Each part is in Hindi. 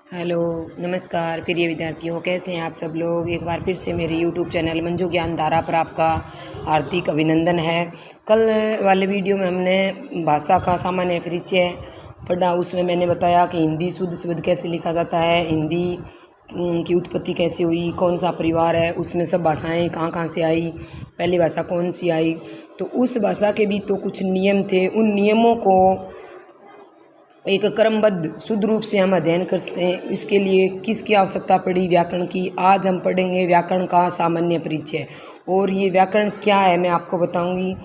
हेलो, नमस्कार प्रिय विद्यार्थियों, कैसे हैं आप सब लोग। एक बार फिर से मेरे यूट्यूब चैनल मंजू ज्ञान धारा पर आपका हार्दिक अभिनंदन है। कल वाले वीडियो में हमने भाषा का सामान्य परिचय पढ़ा। उसमें मैंने बताया कि हिंदी शुद्ध शब्द कैसे लिखा जाता है, हिंदी की उत्पत्ति कैसे हुई, कौन सा परिवार है, उसमें सब भाषाएं कहाँ कहाँ से आई, पहली भाषा कौन सी आई। तो उस भाषा के भी तो कुछ नियम थे, उन नियमों को एक क्रमबद्ध शुद्ध रूप से हम अध्ययन कर सकें, इसके लिए किसकी आवश्यकता पड़ी, व्याकरण की। आज हम पढ़ेंगे व्याकरण का सामान्य परिचय। और ये व्याकरण क्या है मैं आपको बताऊंगी।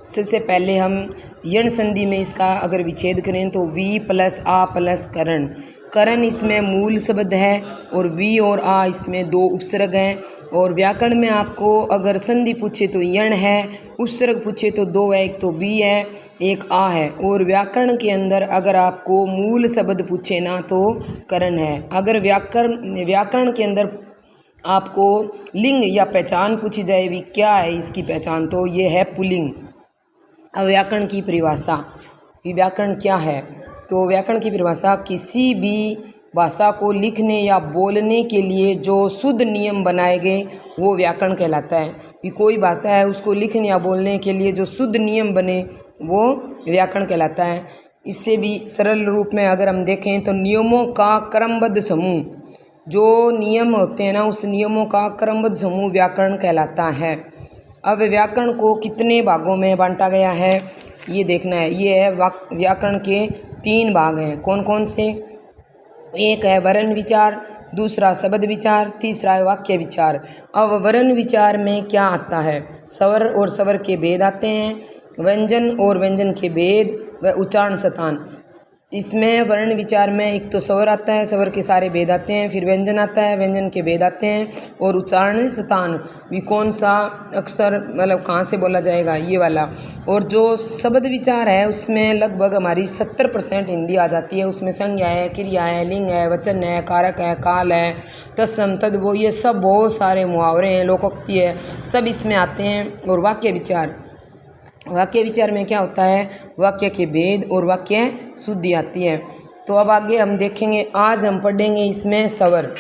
सबसे पहले हम यण संधि में इसका अगर विच्छेद करें तो वी प्लस आ प्लस करण। करण इसमें मूल शब्द है और वी और आ इसमें दो उपसर्ग हैं। और व्याकरण में आपको अगर संधि पूछे तो यण है, उपसर्ग पूछे तो दो है, एक तो वी है एक आ है। और व्याकरण के अंदर अगर आपको मूल शब्द पूछे ना तो करण है। अगर व्याकरण के अंदर आपको लिंग या पहचान पूछी जाए भी क्या है इसकी पहचान, तो ये है पुल्लिंग। अब व्याकरण की परिभाषा, व्याकरण क्या है। तो व्याकरण की परिभाषा किसी भी भाषा को लिखने या बोलने के लिए जो शुद्ध नियम बनाए गए वो व्याकरण कहलाता है। कि कोई भाषा है उसको लिखने या बोलने के लिए जो शुद्ध नियम बने वो व्याकरण कहलाता है। इससे भी सरल रूप में अगर हम देखें तो नियमों का क्रमबद्ध समूह, जो नियम होते हैं ना उस नियमों का क्रमबद्ध समूह व्याकरण कहलाता है। अब व्याकरण को कितने भागों में बांटा गया है ये देखना है। ये है व्याकरण के 3 भाग हैं। कौन कौन से? एक है वर्ण विचार, दूसरा शब्द विचार, तीसरा है वाक्य विचार। अब वर्ण विचार में क्या आता है? स्वर और स्वर के भेद आते हैं, व्यंजन और व्यंजन के भेद व उच्चारण स्थान। इसमें वर्ण विचार में एक तो स्वर आता है, स्वर के सारे भेद आते हैं, फिर व्यंजन आता है, व्यंजन के भेद आते हैं, और उच्चारण स्थान भी कौन सा अक्षर मतलब कहाँ से बोला जाएगा ये वाला। और जो शब्द विचार है उसमें लगभग हमारी 70% हिंदी आ जाती है। उसमें संज्ञा है, क्रिया है, लिंग है, वचन है, कारक है, काल है, तत्सम तद्भव, ये सब बहुत सारे मुहावरे हैं, लोकोक्ति है, सब इसमें आते हैं। और वाक्य विचार, वाक्य विचार में क्या होता है? वाक्य के भेद और वाक्य शुद्धि आती है। तो अब आगे हम देखेंगे, आज हम पढ़ेंगे इसमें स्वर।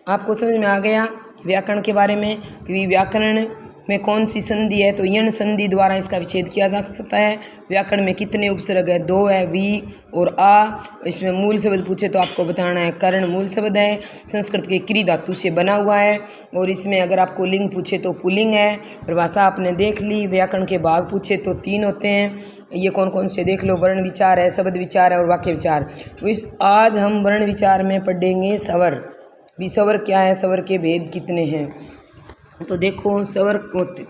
आपको समझ में आ गया व्याकरण के बारे में कि व्याकरण में कौन सी संधि है? तो यण संधि द्वारा इसका विच्छेद किया जा सकता है। व्याकरण में कितने उपसर्ग है? 2 है, वी और आ। इसमें मूल शब्द पूछे तो आपको बताना है कर्ण मूल शब्द है, संस्कृत के क्री धातु से बना हुआ है। और इसमें अगर आपको लिंग पूछे तो पुल्लिंग है। परिभाषा आपने देख ली। व्याकरण के भाग पूछे तो 3 होते हैं। ये कौन कौन से देख लो, वर्ण विचार है, शब्द विचार है और वाक्य विचार। तो आज हम वर्ण विचार में पढ़ेंगे स्वर। भी स्वर क्या है, स्वर के भेद कितने हैं। तो देखो स्वर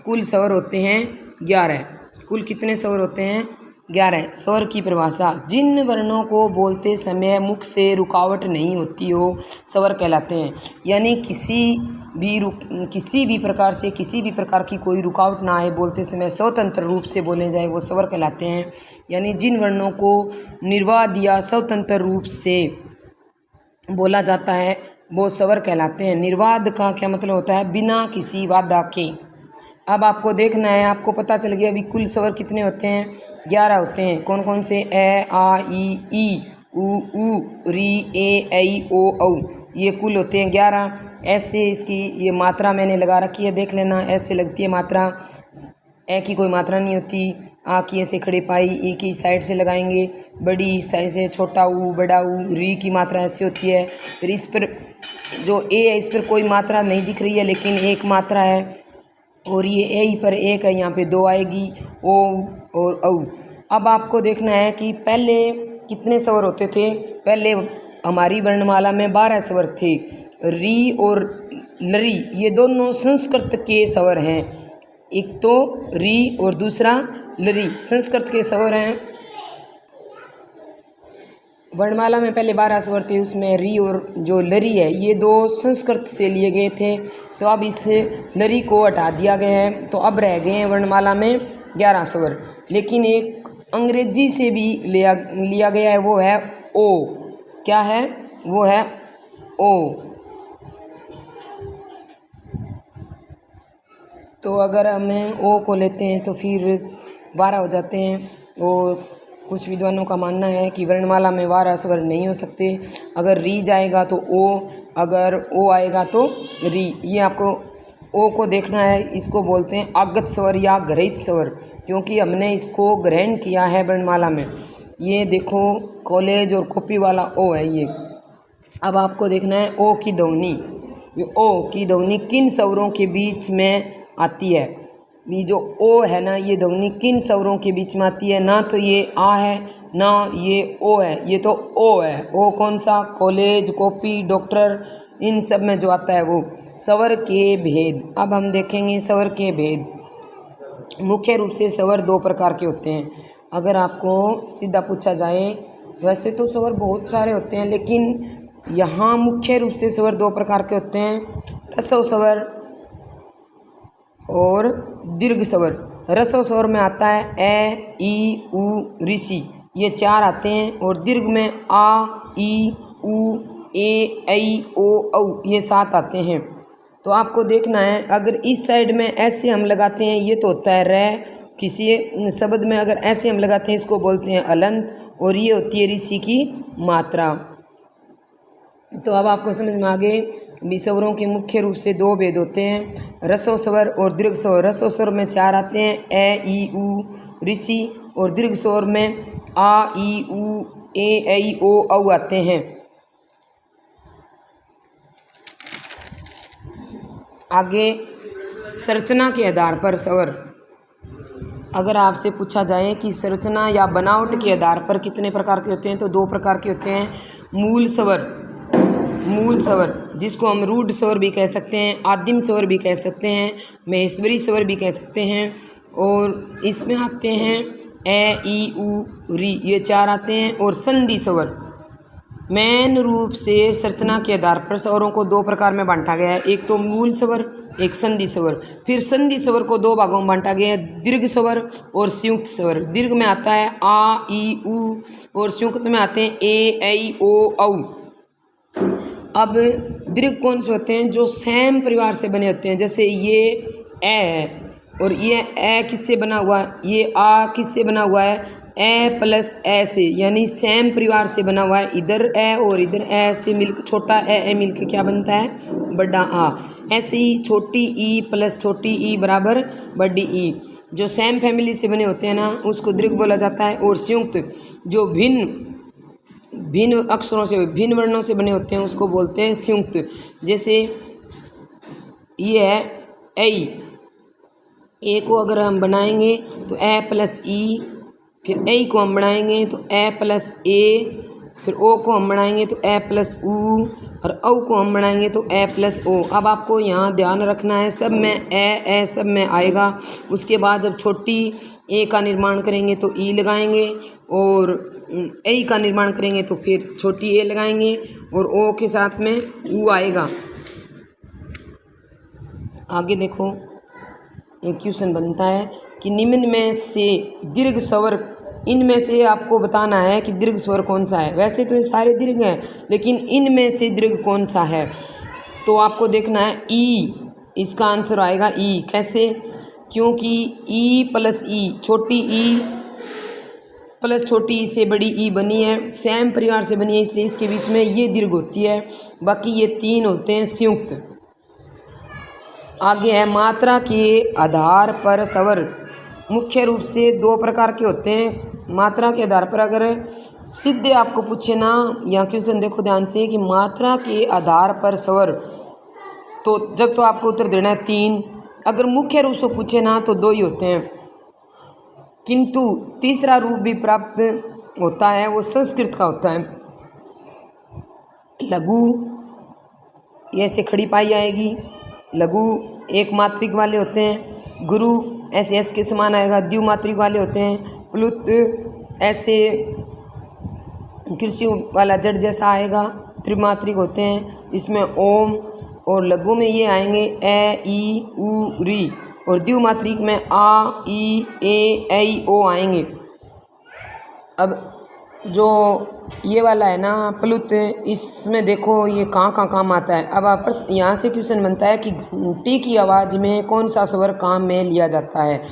कुल स्वर होते हैं 11। कुल कितने स्वर होते हैं? 11। स्वर की परिभाषा, जिन वर्णों को बोलते समय मुख से रुकावट नहीं होती हो स्वर कहलाते हैं। यानी किसी भी प्रकार से किसी भी प्रकार की कोई रुकावट ना आए, बोलते समय स्वतंत्र रूप से बोले जाए वो स्वर कहलाते हैं। यानी जिन वर्णों को निर्वाद या स्वतंत्र रूप से बोला जाता है वो स्वर कहलाते हैं। निर्वाद का क्या मतलब होता है? बिना किसी बाधा के। अब आपको देखना है, आपको पता चल गया अभी कुल स्वर कितने होते हैं? 11 होते हैं। कौन कौन से? ए, आ, ई, उ, री, ए, ऐ, ओ, औ। ये कुल होते हैं 11। ऐसे इसकी ये मात्रा मैंने लगा रखी है, देख लेना, ऐसे लगती है मात्रा। ए की कोई मात्रा नहीं होती। आ की ऐसे खड़े पाई, ई की साइड से लगाएंगे, बड़ी साइड से छोटा ऊ, बड़ा ऊ। री की मात्रा ऐसी होती है। फिर इस पर जो ए है इस पर कोई मात्रा नहीं दिख रही है लेकिन एक मात्रा है। और ये ए पर एक है, यहाँ पे 2 आएगी, ओ और औ। अब आपको देखना है कि पहले कितने स्वर होते थे। पहले हमारी वर्णमाला में 12 स्वर थे। री और लरी ये दोनों संस्कृत के स्वर हैं। एक तो री और दूसरा लरी संस्कृत के स्वर हैं। वर्णमाला में पहले 12 स्वर थे, उसमें री और जो लरी है ये 2 संस्कृत से लिए गए थे। तो अब इस लरी को हटा दिया गया है, तो अब रह गए हैं वर्णमाला में 11 स्वर। लेकिन एक अंग्रेजी से भी लिया गया है, वो है ओ। क्या है? वो है ओ। तो अगर हमें ओ को लेते हैं तो फिर 12 हो जाते हैं। और कुछ विद्वानों का मानना है कि वर्णमाला में 12 स्वर नहीं हो सकते। अगर री जाएगा तो ओ, अगर ओ आएगा तो री। ये आपको ओ को देखना है, इसको बोलते हैं आगत स्वर या ग्रहित स्वर, क्योंकि हमने इसको ग्रहण किया है वर्णमाला में। ये देखो कॉलेज और कॉपी वाला ओ है ये। अब आपको देखना है ओ की ध्वनि। ये ओ की ध्वनि किन स्वरों के बीच में आती है। ये जो ओ है ना, ये ध्वनि किन स्वरों के बीच में आती है। ना तो ये आ है, ना ये ओ है, ये तो ओ है। ओ कौन सा? कॉलेज, कॉपी, डॉक्टर, इन सब में जो आता है वो। स्वर के भेद। अब हम देखेंगे स्वर के भेद। मुख्य रूप से स्वर 2 प्रकार के होते हैं। अगर आपको सीधा पूछा जाए, वैसे तो स्वर बहुत सारे होते हैं, लेकिन यहाँ मुख्य रूप से स्वर 2 प्रकार के होते हैं, ह्रस्व स्वर और दीर्घ स्वर। ह्रस्व स्वर में आता है ए, ई, उ, ऋषि, ये 4 आते हैं। और दीर्घ में आ, ई, उ, ए, ऐ, ओ, औ, ये 7 आते हैं। तो आपको देखना है, अगर इस साइड में ऐसे हम लगाते हैं, ये तो होता है रे। किसी शब्द में अगर ऐसे हम लगाते हैं, इसको बोलते हैं अलंत, और ये होती है ऋषि की मात्रा। तो अब आपको समझ में आ गए, स्वरों के मुख्य रूप से 2 भेद होते हैं, ह्रस्व स्वर और दीर्घ स्वर। ह्रस्व स्वर में 4 आते हैं, ए, ई, उ, ऋषि, और दीर्घ स्वर में आ, ई, उ, ए, ऐ, ओ, औ आते हैं। आगे संरचना के आधार पर स्वर। अगर आपसे पूछा जाए कि संरचना या बनावट के आधार पर कितने प्रकार के होते हैं, तो 2 प्रकार के होते हैं। मूल स्वर, मूल स्वर जिसको हम रूढ़ स्वर भी कह सकते हैं, आदिम स्वर भी कह सकते हैं, महेश्वरी स्वर भी कह सकते हैं। और इसमें आते हैं ए, ई, उ, री, ये 4 आते हैं। और संधि स्वर। मेन रूप से संरचना के आधार पर स्वरों को 2 प्रकार में बांटा गया है, एक तो मूल स्वर, एक संधि स्वर। फिर संधि स्वर को 2 भागों में बांटा गया है, दीर्घ स्वर और संयुक्त स्वर। दीर्घ में आता है आ, ई, उ, और संयुक्त में आते हैं ए, ऐ, ओ, औ। अब दीर्घ कौन से होते हैं? जो सैम परिवार से बने होते हैं, जैसे ये ए है, और ये ए किससे बना हुआ है? ये आ किससे बना हुआ है? ए प्लस ए से, यानी सैम परिवार से बना हुआ है। इधर ए और इधर ए से मिल, छोटा ए मिल के क्या बनता है? बड़ा आ। ऐसे ही छोटी ई प्लस छोटी ई बराबर बड़ी ई। जो सैम फैमिली से बने होते हैं ना, उसको दीर्घ बोला जाता है। और संयुक्त जो भिन्न अक्षरों से, भिन्न वर्णों से बने होते हैं, उसको बोलते हैं संयुक्त। जैसे ये है ए को अगर हम बनाएंगे तो ए प्लस ई, फिर ए को हम बनाएंगे तो ए प्लस ए, फिर ओ को हम बनाएंगे तो ए प्लस उ, और औ को हम बनाएंगे तो ए प्लस ओ। अब आपको यहाँ ध्यान रखना है, सब में ए सब में आएगा। उसके बाद जब छोटी ए का निर्माण करेंगे तो ई लगाएंगे, और ए का निर्माण करेंगे तो फिर छोटी ए लगाएंगे, और ओ के साथ में उ आएगा। आगे देखो, एक क्वेश्चन बनता है कि निम्न में से दीर्घ स्वर, इनमें से आपको बताना है कि दीर्घ स्वर कौन सा है। वैसे तो ये सारे दीर्घ हैं, लेकिन इनमें से दीर्घ कौन सा है? तो आपको देखना है ई, इसका आंसर आएगा ई। कैसे? क्योंकि ई प्लस ई, छोटी ई प्लस छोटी ई से बड़ी ई बनी है, सैम परिवार से बनी है, इसलिए इसके बीच में ये दीर्घ होती है। बाकी ये 3 होते हैं संयुक्त। आगे है मात्रा के आधार पर स्वर। मुख्य रूप से 2 प्रकार के होते हैं। मात्रा के आधार पर अगर सीधे आपको पूछे ना, यहाँ क्वेश्चन देखो ध्यान से, कि मात्रा के आधार पर स्वर, तो जब तो आपको उत्तर देना है 3। अगर मुख्य रूप से पूछे ना तो 2 ही होते हैं, किंतु तीसरा रूप भी प्राप्त होता है, वो संस्कृत का होता है। लघु, ऐसे खड़ी पाई आएगी, लघु एक मात्रिक वाले होते हैं। गुरु ऐसे एस के समान आएगा, द्विमात्रिक वाले होते हैं। प्लुत ऐसे कृषि वाला जड़ जैसा आएगा, त्रिमात्रिक होते हैं। इसमें ओम, और लघु में ये आएंगे ए, ई, उ, री, और द्विमात्रिक में आ, ई, ए, ऐ, ओ आएंगे। अब जो ये वाला है ना प्लुत, इसमें देखो ये कहाँ काम आता है। अब आप यहाँ से क्वेश्चन बनता है कि घंटी की आवाज़ में कौन सा स्वर काम में लिया जाता है।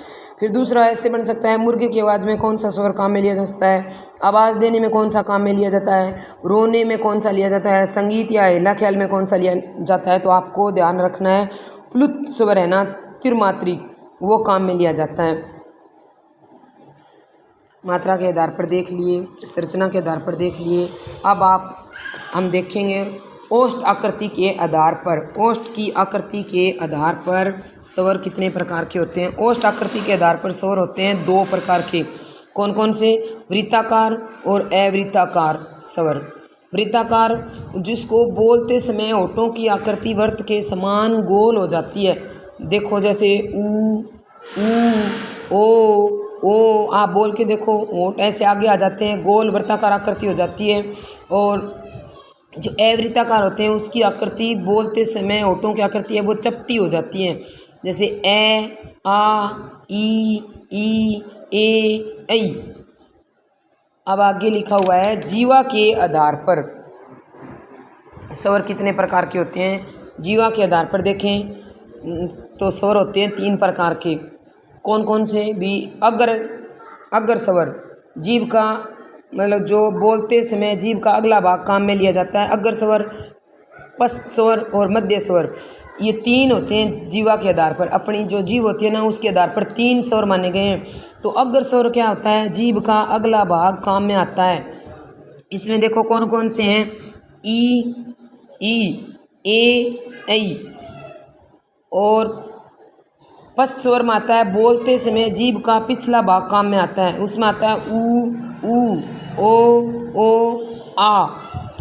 फिर दूसरा ऐसे बन सकता है, मुर्गे की आवाज़ में कौन सा स्वर काम में लिया जा सकता है, आवाज़ देने में कौन सा काम में लिया जाता है, रोने में कौन सा लिया जाता है, संगीत या हेला ख्याल में कौन सा लिया जाता है। तो आपको ध्यान रखना है प्लुत स्वर है ना, त्रिमात्रिक, वो काम में लिया जाता है। मात्रा के आधार पर देख लिए, संरचना के आधार पर देख लिए। अब हम देखेंगे ओष्ठ आकृति के आधार पर, ओष्ठ की आकृति के आधार पर स्वर कितने प्रकार के होते हैं। ओष्ठ आकृति के आधार पर स्वर होते हैं 2 प्रकार के। कौन कौन से? वृत्ताकार और अवृत्ताकार स्वर। वृत्ताकार जिसको बोलते समय होठों की आकृति वृत्त के समान गोल हो जाती है। देखो जैसे ऊ, ओ, आप बोल के देखो, होठ ऐसे आगे आ जाते हैं, गोल वृत्ताकार आकृति हो जाती है। और जो अवृत्ताकार होते हैं उसकी आकृति बोलते समय होठों की आकृति है वो चपटी हो जाती है। जैसे ए, आ, ई, ऐ। अब आगे लिखा हुआ है जीवा के आधार पर स्वर कितने प्रकार के होते हैं। जीवा के आधार पर देखें तो स्वर होते हैं 3 प्रकार के। कौन कौन से भी? अग्र स्वर, जीभ का मतलब जो बोलते समय जीभ का अगला भाग काम में लिया जाता है, अग्र स्वर, पश्च स्वर और मध्य स्वर। ये 3 होते हैं जीवा के आधार पर। अपनी जो जीभ होती है ना उसके आधार पर 3 स्वर माने गए हैं। तो अग्र स्वर क्या होता है? जीभ का अगला भाग काम में आता है। इसमें देखो कौन कौन से हैं, ई, ऐ। और पश्च स्वर में आता है बोलते समय जीभ का पिछला भाग काम में आता है, उसमें आता है ऊ, ओ, आ।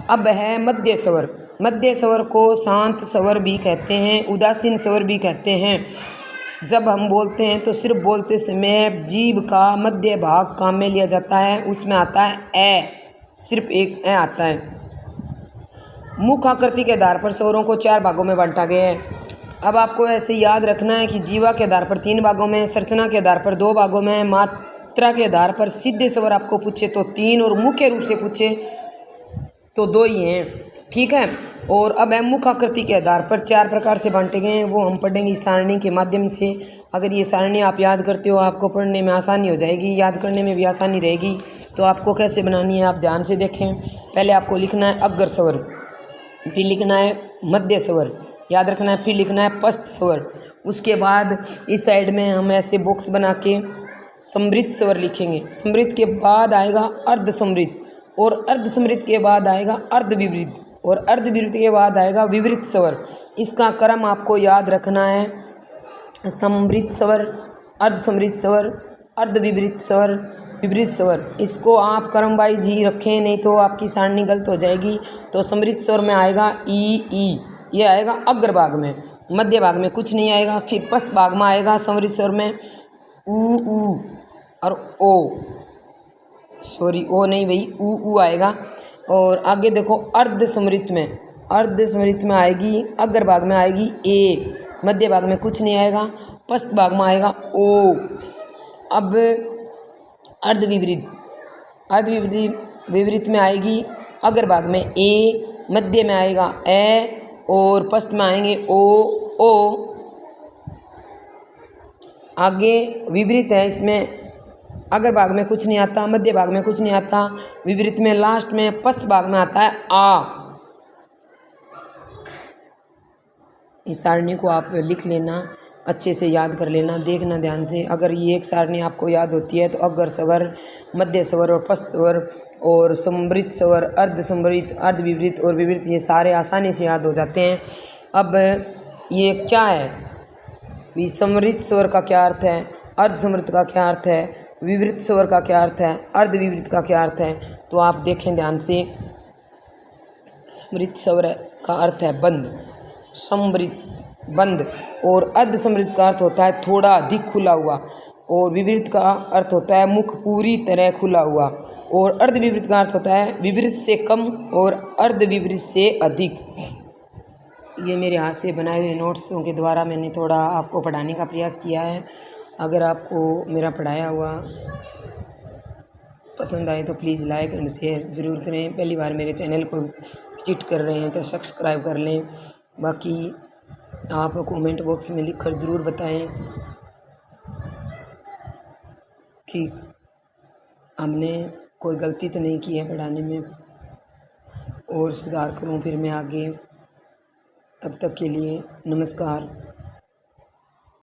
अब है मध्य स्वर। मध्य स्वर को शांत स्वर भी कहते हैं, उदासीन स्वर भी कहते हैं। जब हम बोलते हैं तो सिर्फ बोलते समय जीभ का मध्य भाग काम में लिया जाता है, उसमें आता है ए, सिर्फ एक ए आता है। मुख आकृति के आधार पर स्वरों को 4 भागों में बांटा गया है। अब आपको ऐसे याद रखना है कि जीवा के आधार पर 3 भागों में, संरचना के आधार पर 2 भागों में, मात्रा के आधार पर सीधे स्वर आपको पूछे तो 3 और मुख्य रूप से पूछे तो 2 ही हैं, ठीक है। और अब है मुख आकृति के आधार पर 4 प्रकार से बांटे गए हैं, वो हम पढ़ेंगे सारणी के माध्यम से। अगर ये सारणी आप याद करते हो आपको पढ़ने में आसानी हो जाएगी, याद करने में भी आसानी रहेगी। तो आपको कैसे बनानी है आप ध्यान से देखें। पहले आपको लिखना है अग्र स्वर, फिर लिखना है मध्य स्वर, याद रखना है, फिर लिखना है पश्च स्वर। उसके बाद इस साइड में हम ऐसे बॉक्स बना के समृद्ध स्वर लिखेंगे। समृद्ध के बाद आएगा अर्ध समृद्ध, और अर्ध समृद्ध के बाद आएगा अर्ध विवृद्ध, और अर्ध विवृद्ध के बाद आएगा विवृद्ध स्वर। इसका क्रम आपको याद रखना है, समृद्ध स्वर, अर्ध समृद्ध स्वर, अर्ध विवृद्ध स्वर, विवृद्ध स्वर। इसको आप क्रम वाइज ही रखें, नहीं तो आपकी सारणी गलत हो जाएगी। तो समृद्ध स्वर में आएगा ई, ये आएगा अग्र भाग में, मध्य भाग में कुछ नहीं आएगा। फिर पश्च भाग में आएगा समृद्ध स्वर में ऊ और ओ, सॉरी ओ नहीं भाई, ऊ आएगा। और आगे देखो अर्ध समृद्ध में, अर्ध समृद्ध में आएगी, अग्र भाग में आएगी ए, मध्य भाग में कुछ नहीं आएगा, पश्च भाग में आएगा ओ। अब अर्ध विवृद्ध, अर्ध विवृद्ध में आएगी अग्र भाग में ए, मध्य में आएगा ए, और पश्च में आएंगे ओ। आगे विवृद्ध है, इसमें अग्र भाग में कुछ नहीं आता, मध्य भाग में कुछ नहीं आता, विवृद्ध में लास्ट में पश्च भाग में आता है आ। इस सारणी को आप लिख लेना, अच्छे से याद कर लेना, देखना ध्यान से। अगर ये एक सारणी आपको याद होती है तो अग्र स्वर, मध्य स्वर और पश्च स्वर और समृद्ध स्वर, अर्ध समृद्ध, अर्ध विवृद्ध और विवृद्ध, ये सारे आसानी से याद हो जाते हैं। अब ये क्या है, समृद्ध स्वर का क्या अर्थ है, अर्ध समृद्ध का क्या अर्थ है, विवृद्ध स्वर का क्या अर्थ है, अर्ध विवृद्ध का क्या अर्थ है, तो आप देखें ध्यान से। समृद्ध स्वर का अर्थ है बंद, समृद्ध बंद, और अर्ध समृद्ध का अर्थ होता है थोड़ा अधिक खुला हुआ, और विवृद्ध का अर्थ होता है मुख पूरी तरह खुला हुआ, और अर्ध विवृद्ध का अर्थ होता है विवृद्ध से कम और अर्ध विवृद्ध से अधिक। ये मेरे हाथ से बनाए हुए नोट्सों के द्वारा मैंने थोड़ा आपको पढ़ाने का प्रयास किया है। अगर आपको मेरा पढ़ाया हुआ पसंद आए तो प्लीज़ लाइक एंड शेयर ज़रूर करें। पहली बार मेरे चैनल को विजिट कर रहे हैं तो सब्सक्राइब कर लें। बाकी आप कमेंट बॉक्स में लिखकर ज़रूर बताएं। कि हमने कोई गलती तो नहीं की है पढ़ाने में, और सुधार करूं फिर मैं आगे। तब तक के लिए नमस्कार।